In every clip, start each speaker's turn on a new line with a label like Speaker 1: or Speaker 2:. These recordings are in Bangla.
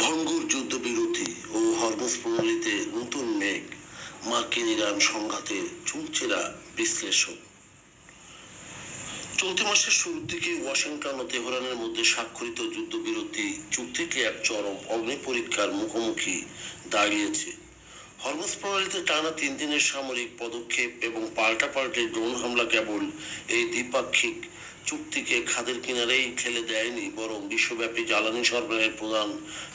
Speaker 1: ভঙ্গুর যুদ্ধবিরতি ও হরমুজ প্রণালীতে নতুন মেঘ, মার্কিন ইরান সংঘাতে চুলচেরা বিশ্লেষণ। চলতি মাসের শুরুর দিকে ওয়াশিংটন ও তেহরানের মধ্যে স্বাক্ষরিত যুদ্ধবিরতি চুক্তিটি এক চরম অগ্নি পরীক্ষার মুখোমুখি দাঁড়িয়েছে। হরমুজ প্রণালীতে টানা 3 দিনের সামরিক পদক্ষেপ এবং পাল্টাপাল্টে ড্রোন হামলা কেবল এই দ্বিপাক্ষিক চুক্তিকে খাদের কিনারেই ঠেলে দেয়নি, বরং বিশ্বব্যাপী জ্বালানি সরবরাহের প্রধান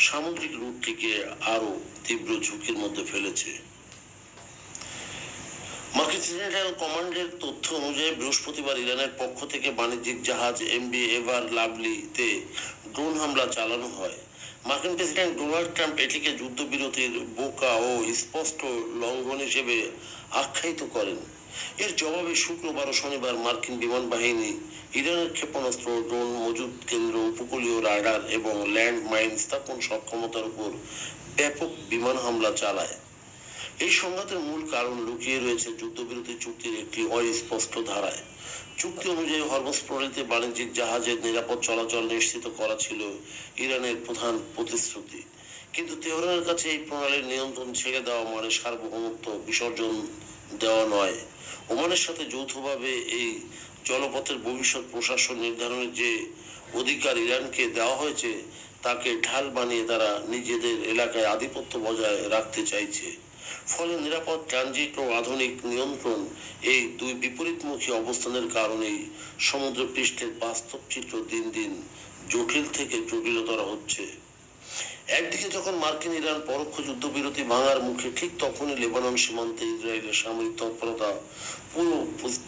Speaker 1: সামুদ্রিক রুটটিকে আরও তীব্র ঝুঁকির মধ্যে ফেলেছে। মার্কিন সেন্ট্রাল কমান্ডের তথ্য অনুযায়ী বৃহস্পতিবার ইরানের পক্ষ থেকে বাণিজ্যিক জাহাজ এমভি এভার লাভলিতে ড্রোন হামলা চালানো হয়। মার্কিন প্রেসিডেন্ট ডোনাল্ড ট্রাম্প এটিকে যুদ্ধবিরতির বোকা ও স্পষ্ট লঙ্ঘন হিসেবে আখ্যায়িত করেন। এর জবাবে শুক্রবার ও শনিবার মার্কিন বিমান বাহিনী ইরানের ক্ষেপণাস্ত্র, ড্রোন মজুদ কেন্দ্র, উপকূলীয় রাডার এবং ল্যান্ড মাইন স্থাপন সক্ষমতার উপর ব্যাপক বিমান হামলা চালায়। এই সংঘাতের মূল কারণ লুকিয়ে রয়েছে যুদ্ধবিরতি চুক্তির একটি অস্পষ্ট ধারায়। চুক্তি অনুযায়ী হরমুজ প্রণালীতে বাণিজ্যিক জাহাজের নিরাপদ চলাচল নিশ্চিত করা ছিল ইরানের প্রধান প্রতিশ্রুতি, কিন্তু তেহরানের কাছে এই প্রণালীর নিয়ন্ত্রণ ছেড়ে দেওয়া মানে সার্বভৌমত্ব বিসর্জন দেওয়া নয়। ওমানের সাথে যৌথভাবে এই জলপথের ভবিষ্যৎ প্রশাসন নির্ধারণের যে অধিকার ইরানকে দেওয়া হয়েছে, তাকে ঢাল বানিয়ে তারা নিজেদের এলাকায় আধিপত্য বজায় রাখতে চাইছে। ফলে নিরাপদ ট্রানজিট ও আধুনিক নিয়ন্ত্রণ, এই দুই বিপরীতমুখী অবস্থানের কারণেই সমুদ্র পৃষ্ঠের বাস্তব চিত্র দিন দিন জটিল থেকে জটিলতর হচ্ছে। একদিকে যখন মার্কিন ইরান পরোক্ষ যুদ্ধবিরতি ভাঙার মুখে, ঠিক তখনই লেবানন সীমান্তে ইসরায়েলের সামরিক তৎপরতা পুরো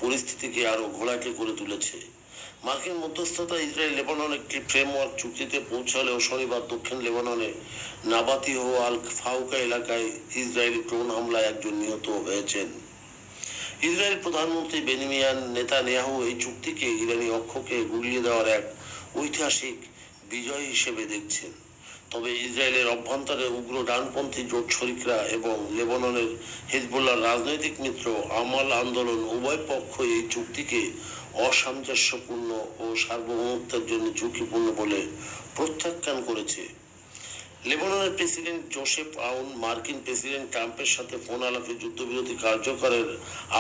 Speaker 1: পরিস্থিতিকে আরো ঘোলাটে করে তুলেছে। মার্কিন মধ্যস্থতা ইসরায়েল লেবানন একটি ফ্রেমওয়ার্ক চুক্তিতে পৌঁছালেও শনিবার দক্ষিণ লেবাননে নাবাতি ও আল ফাউকা এলাকায় ইসরায়েলি ড্রোন হামলায় একজন নিহত হয়েছেন। ইসরায়েল প্রধানমন্ত্রী বেনিয়ামিন নেতানিয়াহু এই চুক্তিকে ইরানি অক্ষকে গুলিয়ে দেওয়ার এক ঐতিহাসিক বিজয় হিসেবে দেখছেন। তবে ইসরায়েলের অভ্যন্তরে উগ্র ডানপন্থী জোট শরিকরা এবং লেবাননের হিজবুল্লাহর রাজনৈতিক মিত্র আমাল আন্দোলন উভয় পক্ষ এই চুক্তিকে অসামঞ্জস্যপূর্ণ ও সার্বভৌমত্বের জন্য ঝুঁকিপূর্ণ বলে প্রত্যাখ্যান করেছে। লেবাননের প্রেসিডেন্ট জোসেফ আউন মার্কিন প্রেসিডেন্ট ট্রাম্পের সাথে ফোন আলাপে যুদ্ধবিরতি কার্যকরের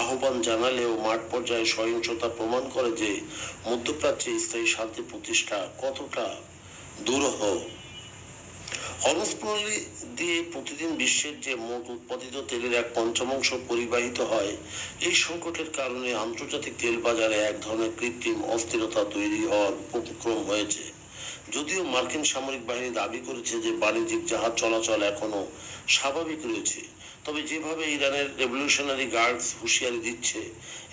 Speaker 1: আহ্বান জানালেও মাঠ পর্যায়ে সহিংসতা প্রমাণ করে যে মধ্যপ্রাচ্যে স্থায়ী শান্তি প্রতিষ্ঠা কতটা দুরূহ। হরমুজ প্রণালী দিয়ে প্রতিদিন বিশ্বের যে মোট উৎপাদিত তেলের 1/5 পরিবাহিত হয়, এই সংকটের কারণে আন্তর্জাতিক তেল বাজারে এক ধরনের কৃত্রিম অস্থিরতা তৈরি হওয়ার উপক্রম হয়েছে। যদিও মার্কিন সামরিক বাহিনী দাবি করেছে যে বাণিজ্যিক জাহাজ চলাচল এখনো স্বাভাবিক রয়েছে, তবে যেভাবে ইরানের রেভলিউশনারি গার্ডস হুঁশিয়ারি দিচ্ছে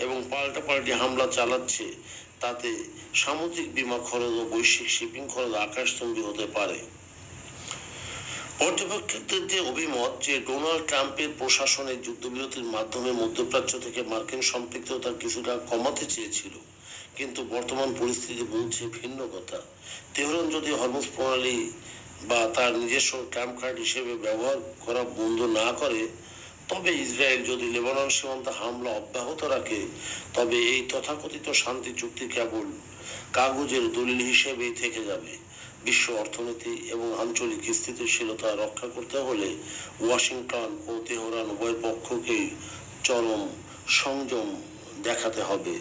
Speaker 1: এবং পাল্টাপাল্টি হামলা চালাচ্ছে, তাতে সামুদ্রিক বিমা খরচ ও বৈশ্বিক শিপিং খরচ আকাশচুম্বী হতে পারে। পর্যবেক্ষকদের যে অভিমত যে ডোনাল্ড ট্রাম্পের প্রশাসনের যুদ্ধবিরতির মাধ্যমে মধ্যপ্রাচ্য থেকে মার্কিন সম্পৃক্ততা কিছুটা কমাতে চেয়েছিল, কিন্তু বর্তমান পরিস্থিতি বলছে ভিন্ন কথা। তেহরান যদি হরমুজ প্রণালী বা তার নিজস্ব ট্রাম্প কার্ড হিসেবে ব্যবহার করা বন্ধ না করে, তবে ইসরায়েল যদি লেবানন সীমান্তে হামলা অব্যাহত রাখে, তবে এই তথাকথিত শান্তি চুক্তি কেবল কাগজের দলিল হিসেবেই থেকে যাবে। বিশ্ব অর্থনীতি এবং আঞ্চলিক স্থিতিশীলতা রক্ষা করতে হলে ওয়াশিংটন ও তেহরান উভয় পক্ষকেই চরম সংযম দেখাতে হবে।